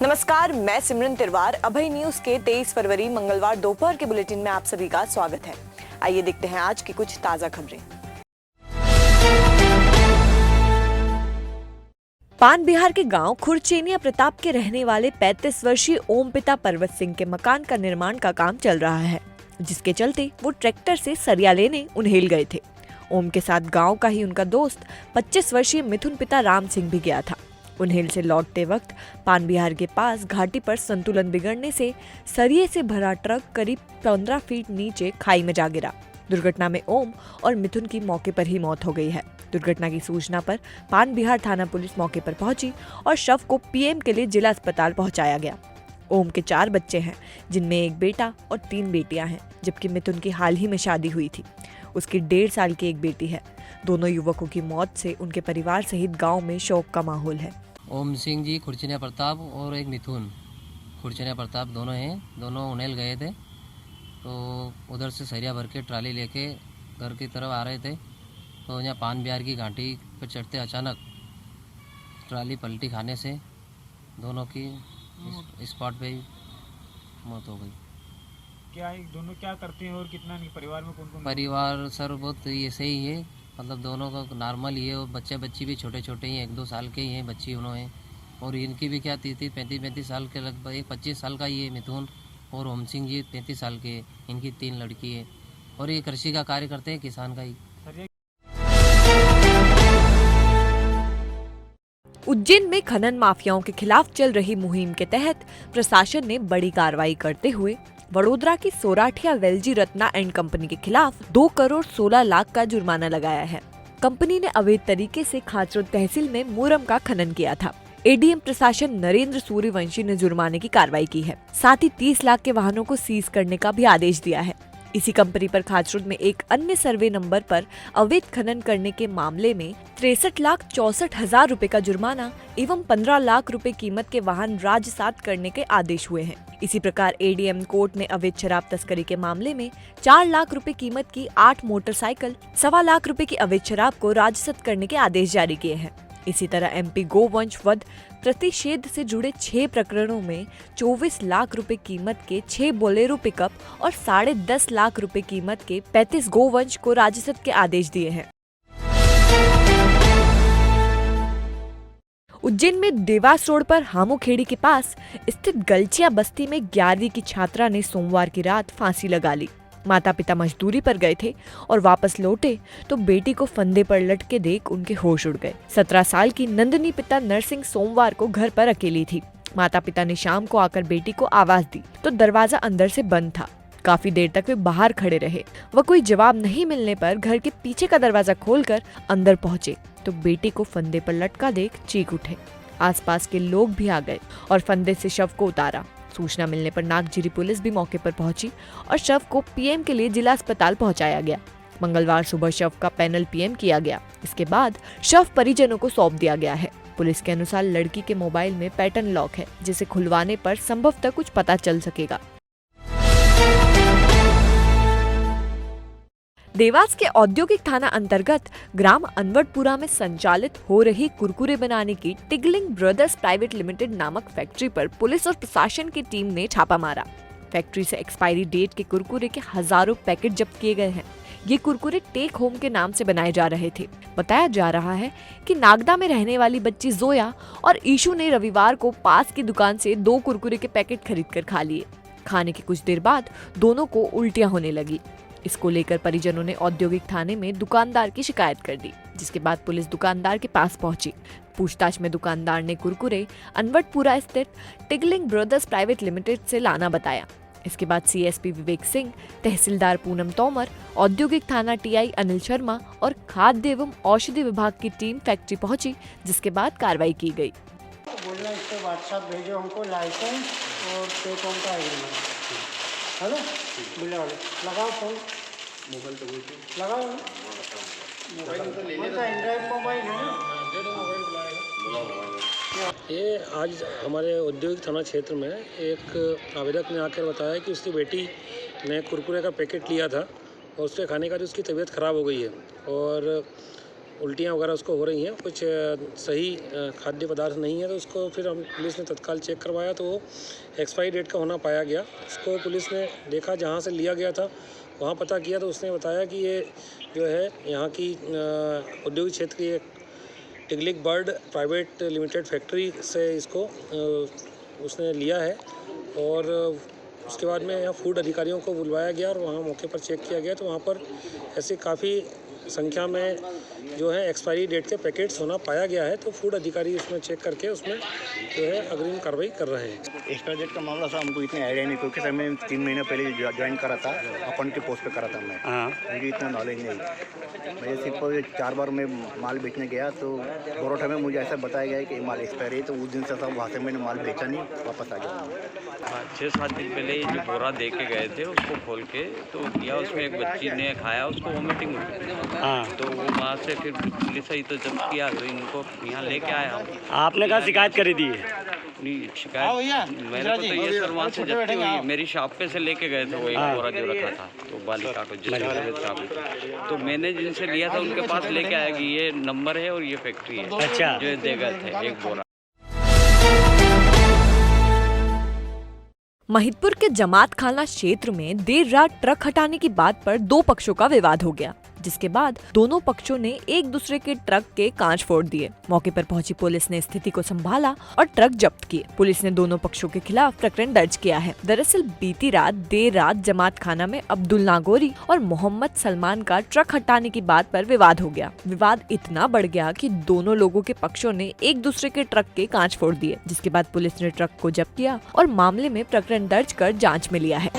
नमस्कार, मैं सिमरन तिरवार। अभय न्यूज के 23 फरवरी मंगलवार दोपहर के बुलेटिन में आप सभी का स्वागत है। आइए देखते हैं आज की कुछ ताजा खबरें। पान बिहार के गांव खुरचेनिया प्रताप के रहने वाले 35 वर्षीय ओम पिता पर्वत सिंह के मकान का निर्माण का काम चल रहा है, जिसके चलते वो ट्रैक्टर से सरिया लेने उन्हेल गए थे। ओम के साथ गांव का ही उनका दोस्त 25 वर्षीय मिथुन पिता राम सिंह भी गया था। उन्हेल से लौटते वक्त पान बिहार के पास घाटी पर संतुलन बिगड़ने से सरिये से भरा ट्रक करीब 15 फीट नीचे खाई में जा गिरा। दुर्घटना में ओम और मिथुन की मौके पर ही मौत हो गई है। दुर्घटना की सूचना पर पान बिहार थाना पुलिस मौके पर पहुंची और शव को पीएम के लिए जिला अस्पताल पहुंचाया गया। ओम के 4 बच्चे हैं, जिनमें एक बेटा और 3 बेटियां हैं, जबकि मिथुन की हाल ही में शादी हुई थी। उसकी 1.5 साल की एक बेटी है। दोनों युवकों की मौत से उनके परिवार सहित गाँव में शोक का माहौल है। ओम सिंह जी खुरचेनिया प्रताप और एक मिथुन खुरचेनिया प्रताप दोनों हैं। दोनों उन्हेल गए थे, तो उधर से सरिया भर के ट्राली लेके घर की तरफ आ रहे थे, तो यहाँ पान बिहार की घाटी पर चढ़ते अचानक ट्राली पलटी खाने से दोनों की स्पॉट पे ही मौत हो गई। क्या दोनों क्या करते हैं और कितना नहीं, परिवार में कौन कौन? परिवार सर बहुत ऐसे ही है, मतलब दोनों का नॉर्मल ही है। और बच्ची भी छोटे छोटे ही 1-2 साल के ही हैं बच्ची उन्होंने। और इनकी भी क्या 30-35 साल के, लगभग एक 25 साल का ही है मिथुन। और ओम सिंह जी 33 साल के, इनकी 3 लड़की है। और ये कृषि का कार्य करते हैं, किसान का ही। उज्जैन में खनन माफियाओं के खिलाफ चल रही मुहिम के तहत प्रशासन ने बड़ी कार्रवाई करते हुए वडोदरा की सोराठिया वेलजी रत्ना एंड कंपनी के खिलाफ 2 करोड़ 16 लाख का जुर्माना लगाया है। कंपनी ने अवैध तरीके से खाचरोद तहसील में मुरम का खनन किया था। एडीएम प्रशासन नरेंद्र सूर्यवंशी ने जुर्माने की कार्रवाई की है। साथ ही 30 लाख के वाहनों को सीज करने का भी आदेश दिया है। इसी कंपनी पर खाचरोद में एक अन्य सर्वे नंबर पर अवैध खनन करने के मामले में 63,64,000 रुपए का जुर्माना एवं 15 लाख रुपए कीमत के वाहन राजसात करने के आदेश हुए हैं। इसी प्रकार एडीएम कोर्ट ने अवैध शराब तस्करी के मामले में 4 लाख रुपए कीमत की 8 मोटरसाइकिल, 1.25 लाख रुपए की अवैध शराब को राजसात करने के आदेश जारी किए हैं। इसी तरह एमपी गोवंश वध प्रतिषेध से जुड़े 6 प्रकरणों में 24 लाख रुपए कीमत के 6 बोलेरो पिकअप और 10.5 लाख रुपए कीमत के 35 गोवंश को राजसात के आदेश दिए हैं। उज्जैन में देवास रोड पर हामूखेड़ी के पास स्थित गलचिया बस्ती में 11वीं की छात्रा ने सोमवार की रात फांसी लगा ली। माता पिता मजदूरी पर गए थे और वापस लौटे तो बेटी को फंदे पर लटके देख उनके होश उड़ गए। 17 साल की नंदिनी पिता नरसिंह सोमवार को घर पर अकेली थी। माता पिता ने शाम को आकर बेटी को आवाज दी तो दरवाजा अंदर से बंद था। काफी देर तक वे बाहर खड़े रहे। वह कोई जवाब नहीं मिलने पर घर के पीछे का दरवाजा खोलकर अंदर पहुंचे तो बेटी को फंदे पर लटका देख चीख उठे। आसपास के लोग भी आ गए और फंदे से शव को उतारा। सूचना मिलने पर नागजिरी पुलिस भी मौके पर पहुंची और शव को पीएम के लिए जिला अस्पताल पहुंचाया गया। मंगलवार सुबह शव का पैनल पीएम किया गया। इसके बाद शव परिजनों को सौंप दिया गया है। पुलिस के अनुसार लड़की के मोबाइल में पैटर्न लॉक है, जिसे खुलवाने पर संभवतः कुछ पता चल सकेगा। देवास के औद्योगिक थाना अंतर्गत ग्राम अनवरपुरा में संचालित हो रही कुरकुरे बनाने की टिगलिंग ब्रदर्स प्राइवेट लिमिटेड नामक फैक्ट्री पर पुलिस और प्रशासन की टीम ने छापा मारा। फैक्ट्री से एक्सपायरी डेट के कुरकुरे के हजारों पैकेट जब्त किए गए हैं। ये कुरकुरे टेक होम के नाम से बनाए जा रहे थे। बताया जा रहा है कि नागदा में रहने वाली बच्ची जोया और ईशु ने रविवार को पास की दुकान से 2 कुरकुरे के पैकेट खरीद कर खा लिए। खाने के कुछ देर बाद दोनों को उल्टियां होने लगी। इसको लेकर परिजनों ने औद्योगिक थाने में दुकानदार की शिकायत कर दी, जिसके बाद पुलिस दुकानदार के पास पहुंची। पूछताछ में दुकानदार ने कुरकुरे अनवरपुरा स्थित टिगलिंग ब्रदर्स प्राइवेट लिमिटेड से लाना बताया। इसके बाद सीएसपी विवेक सिंह, तहसीलदार पूनम तोमर, औद्योगिक थाना टीआई अनिल शर्मा और खाद्य एवं औषधि विभाग की टीम फैक्ट्री पहुंची, जिसके बाद कार्रवाई की गई। बोलना इस पे व्हाट्सएप भेजो हमको लाइसेंस और टेक होम का एग्रीमेंट, है ना? बिल्ला वाले लगाओ फोन, मोबाइल तो बोलते लगाओ ना, मोबाइल तो ले लेना, एंड्रॉइड मोबाइल है ना, दे दो मोबाइल बुलाएगा। ये आज हमारे औद्योगिक थाना क्षेत्र में एक आवेदक ने आकर बताया कि उसकी बेटी ने कुरकुरे का पैकेट लिया था और उसके खाने का जो उसकी तबीयत ख़राब हो गई है और उल्टियाँ वगैरह उसको हो रही हैं, कुछ सही खाद्य पदार्थ नहीं है, तो उसको फिर हम पुलिस ने तत्काल चेक करवाया तो वो एक्सपायरी डेट का होना पाया गया। उसको पुलिस ने देखा, जहाँ से लिया गया था वहाँ पता किया तो उसने बताया कि ये जो है यहाँ की औद्योगिक क्षेत्र की एक टिगलिक बर्ड प्राइवेट लिमिटेड फैक्ट्री से इसको उसने लिया है। और उसके बाद में यहाँ फूड अधिकारियों को बुलवाया गया और वहाँ मौके पर चेक किया गया तो वहाँ पर ऐसे काफ़ी संख्या में जो है एक्सपायरी डेट के पैकेट्स होना पाया गया है। तो फूड अधिकारी उसमें चेक करके उसमें जो है अग्रिम कार्रवाई कर रहे हैं। एक्सपायरी डेट का मामला सर हमको इतनी आइडिया नहीं, क्योंकि सर मैं 3 महीने पहले ज्वाइन करा था, अपन के पोस्ट पे करा था मैं। मुझे इतना नॉलेज नहीं। मैं सिर्फ 4 बार मैं माल बेचने गया तो बरोठा में मुझे ऐसा बताया गया कि माल एक्सपायरी है, तो उस दिन से सब वहाँ से मैंने माल बेचा नहीं, वापस आ गया। 6-7 दिन पहले ये जो बोरा दे के गए थे उसको खोल के तो किया, उसमें एक बच्ची ने खाया, उसको वोमिटिंग हुई। तो वो वहाँ से फिर पुलिस आई तो जब किया तो इनको यहाँ लेके आया हम। आपने कहा शिकायत करी दी है? नहीं शिकायत मेरे को तो ये सर वहाँ से जब्ती हुई है, मेरी शॉप पे से लेके गए थे वो एक बोरा जो रखा था तो बालिका को जिस तो मैंने जिनसे लिया था उनके पास लेके आया कि ये नंबर है और ये फैक्ट्री है। अच्छा। जो दे गए थे एक बोरा। महिदपुर के जमात खाना क्षेत्र में देर रात ट्रक हटाने की बात पर दो पक्षों का विवाद हो गया, जिसके बाद दोनों पक्षों ने एक दूसरे के ट्रक के कांच फोड़ दिए। मौके पर पहुंची पुलिस ने स्थिति को संभाला और ट्रक जब्त किए। पुलिस ने दोनों पक्षों के खिलाफ प्रकरण दर्ज किया है। दरअसल बीती रात देर रात जमात खाना में अब्दुल नागोरी और मोहम्मद सलमान का ट्रक हटाने की बात पर विवाद हो गया। विवाद इतना बढ़ गया कि दोनों लोगों के पक्षों ने एक दूसरे के ट्रक के कांच फोड़ दिए, जिसके बाद पुलिस ने ट्रक को जब्त किया और मामले में प्रकरण दर्ज कर जाँच में लिया है।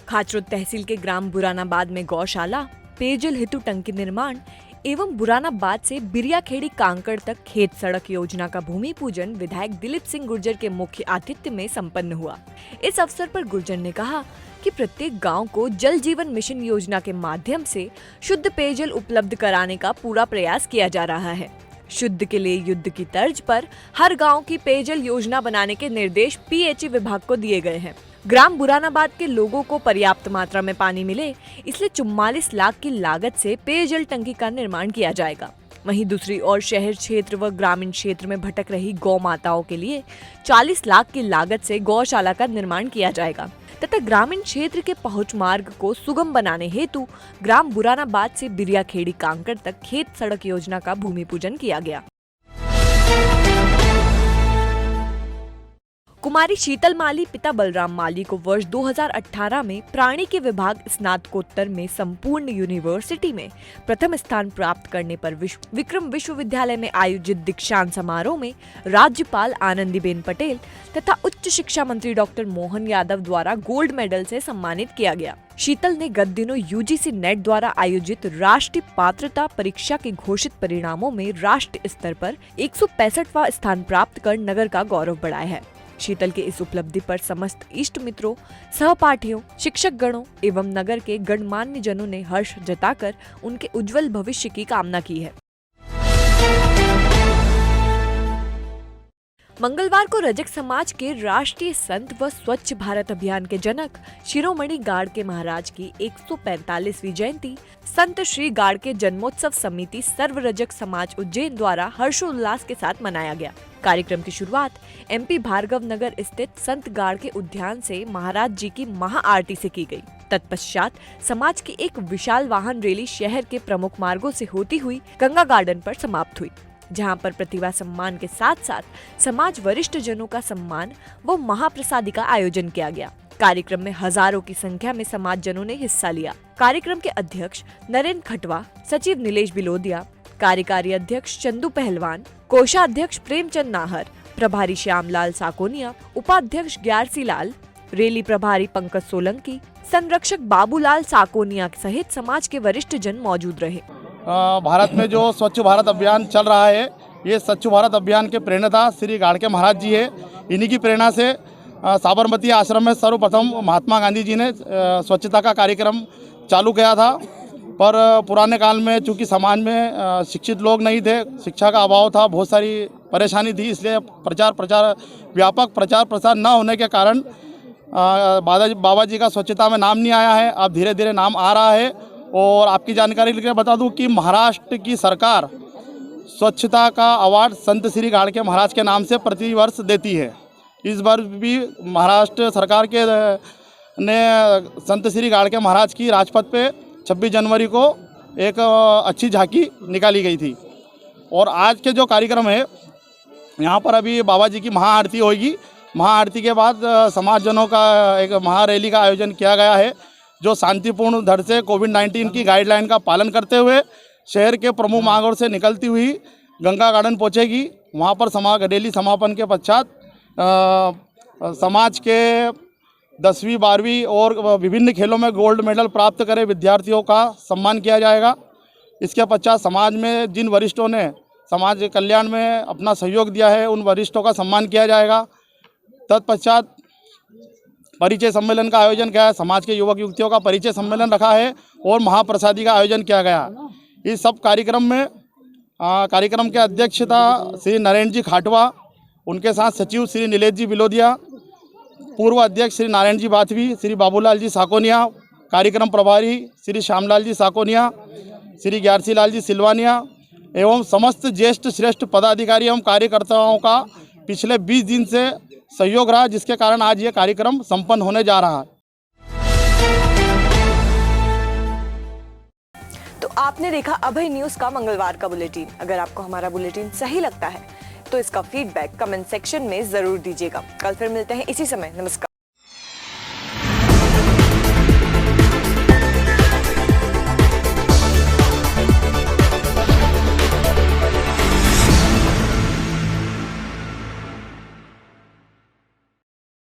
खाचरोद तहसील के ग्राम बुरानाबाद में गौशाला, पेयजल हेतु टंकी निर्माण एवं बुरानाबाद से बिरियाखेड़ी कांकड़ तक खेत सड़क योजना का भूमि पूजन विधायक दिलीप सिंह गुर्जर के मुख्य आतिथ्य में संपन्न हुआ। इस अवसर पर गुर्जर ने कहा कि प्रत्येक गांव को जल जीवन मिशन योजना के माध्यम से शुद्ध पेयजल उपलब्ध कराने का पूरा प्रयास किया जा रहा है। शुद्ध के लिए युद्ध की तर्ज पर हर गांव की पेयजल योजना बनाने के निर्देश पीएचई विभाग को दिए गए हैं। ग्राम बुरानाबाद के लोगों को पर्याप्त मात्रा में पानी मिले, इसलिए 44 लाख की लागत से पेयजल टंकी का निर्माण किया जाएगा। वहीं दूसरी ओर शहर क्षेत्र व ग्रामीण क्षेत्र में भटक रही गौ माताओं के लिए 40 लाख की लागत से गौशाला का निर्माण किया जाएगा तथा ग्रामीण क्षेत्र के पहुंच मार्ग को सुगम बनाने हेतु ग्राम बुरानाबाद से बिरियाखेड़ी कांकड़ तक खेत सड़क योजना का भूमि पूजन किया गया। कुमारी शीतल माली पिता बलराम माली को वर्ष 2018 में प्राणी के विभाग स्नातकोत्तर में संपूर्ण यूनिवर्सिटी में प्रथम स्थान प्राप्त करने पर विक्रम विश्वविद्यालय में आयोजित दीक्षांत समारोह में राज्यपाल आनंदीबेन पटेल तथा उच्च शिक्षा मंत्री डॉक्टर मोहन यादव द्वारा गोल्ड मेडल से सम्मानित किया गया। शीतल ने गत दिनों यूजीसी नेट द्वारा आयोजित राष्ट्रीय पात्रता परीक्षा के घोषित परिणामों में राष्ट्रीय स्तर पर 165वां स्थान प्राप्त कर नगर का गौरव बढ़ाया है। शीतल के इस उपलब्धि पर समस्त इष्ट मित्रों, सहपाठियों, शिक्षक गणों एवं नगर के गणमान्य जनों ने हर्ष जताकर उनके उज्जवल भविष्य की कामना की है। मंगलवार को रजक समाज के राष्ट्रीय संत व स्वच्छ भारत अभियान के जनक शिरोमणि गाड़के महाराज की 145वीं जयंती संत श्री गाड़के जन्मोत्सव समिति सर्व रजक समाज उज्जैन द्वारा हर्षोल्लास के साथ मनाया गया। कार्यक्रम की शुरुआत एमपी भार्गव नगर स्थित संत गाड़के उद्यान से महाराज जी की महा आरती से की गई। तत्पश्चात समाज की एक विशाल वाहन रैली शहर के प्रमुख मार्गों से होती हुई गंगा गार्डन पर समाप्त हुई, जहां पर प्रतिभा सम्मान के साथ साथ समाज वरिष्ठ जनों का सम्मान व महाप्रसादी का आयोजन किया गया। कार्यक्रम में हजारों की संख्या में समाज जनों ने हिस्सा लिया। कार्यक्रम के अध्यक्ष नरेंद्र खटवा, सचिव नीलेश बिलोदिया, कार्यकारी अध्यक्ष चंदू पहलवान, कोषाध्यक्ष प्रेमचंद नाहर, प्रभारी श्यामलाल साकोनिया, उपाध्यक्ष ग्यारसी लाल, रैली प्रभारी पंकज सोलंकी, संरक्षक बाबूलाल साकोनिया सहित समाज के वरिष्ठ जन मौजूद रहे। भारत में जो स्वच्छ भारत अभियान चल रहा है, ये स्वच्छ भारत अभियान के प्रेरणा श्री गाड़के महाराज जी है। इन्हीं की प्रेरणा से साबरमती आश्रम में सर्वप्रथम महात्मा गांधी जी ने स्वच्छता का कार्यक्रम चालू किया था। पर पुराने काल में चूंकि समाज में शिक्षित लोग नहीं थे, शिक्षा का अभाव था, बहुत सारी परेशानी थी, इसलिए व्यापक प्रचार प्रसार न होने के कारण बाबा जी का स्वच्छता में नाम नहीं आया है। अब धीरे धीरे नाम आ रहा है। और आपकी जानकारी के लिए बता दूं कि महाराष्ट्र की सरकार स्वच्छता का अवार्ड संत श्री गाड़के महाराज के नाम से प्रतिवर्ष देती है। इस बार भी महाराष्ट्र सरकार के ने संत श्री गाड़के महाराज की राजपथ पे 26 जनवरी को एक अच्छी झांकी निकाली गई थी। और आज के जो कार्यक्रम है, यहाँ पर अभी बाबा जी की महाआरती होगी। महाआरती के बाद समाजजनों का एक महारैली का आयोजन किया गया है, जो शांतिपूर्ण ढंग से कोविड-19 की गाइडलाइन का पालन करते हुए शहर के प्रमुख मार्गों से निकलती हुई गंगा गार्डन पहुँचेगी। वहाँ पर रैली समापन के पश्चात समाज के 10वीं 12वीं और विभिन्न खेलों में गोल्ड मेडल प्राप्त करे विद्यार्थियों का सम्मान किया जाएगा। इसके पश्चात समाज में जिन वरिष्ठों ने समाज कल्याण में अपना सहयोग दिया है, उन वरिष्ठों का सम्मान किया जाएगा। तत्पश्चात परिचय सम्मेलन का आयोजन किया है। समाज के युवक युवतियों का परिचय सम्मेलन रखा है और महाप्रसादी का आयोजन किया गया। इस सब कार्यक्रम में कार्यक्रम के अध्यक्षता श्री नरेंद्र जी खाटवा, उनके साथ सचिव श्री नीलेश जी बिलोदिया, पूर्व अध्यक्ष श्री नारायण जी बाथवी, श्री बाबूलाल जी साकोनिया, कार्यक्रम प्रभारी श्री श्यामलाल जी साकोनिया, श्री ग्यारसी लाल जी सिलवानिया एवं समस्त ज्येष्ठ श्रेष्ठ पदाधिकारी एवं कार्यकर्ताओं का पिछले 20 दिन से सहयोग रहा, जिसके कारण आज ये कार्यक्रम संपन्न होने जा रहा है। तो आपने देखा अभय न्यूज़ का मंगलवार का बुलेटिन। अगर आपको हमारा बुलेटिन सही लगता है तो इसका फीडबैक कमेंट सेक्शन में जरूर दीजिएगा। कल फिर मिलते हैं इसी समय। नमस्कार।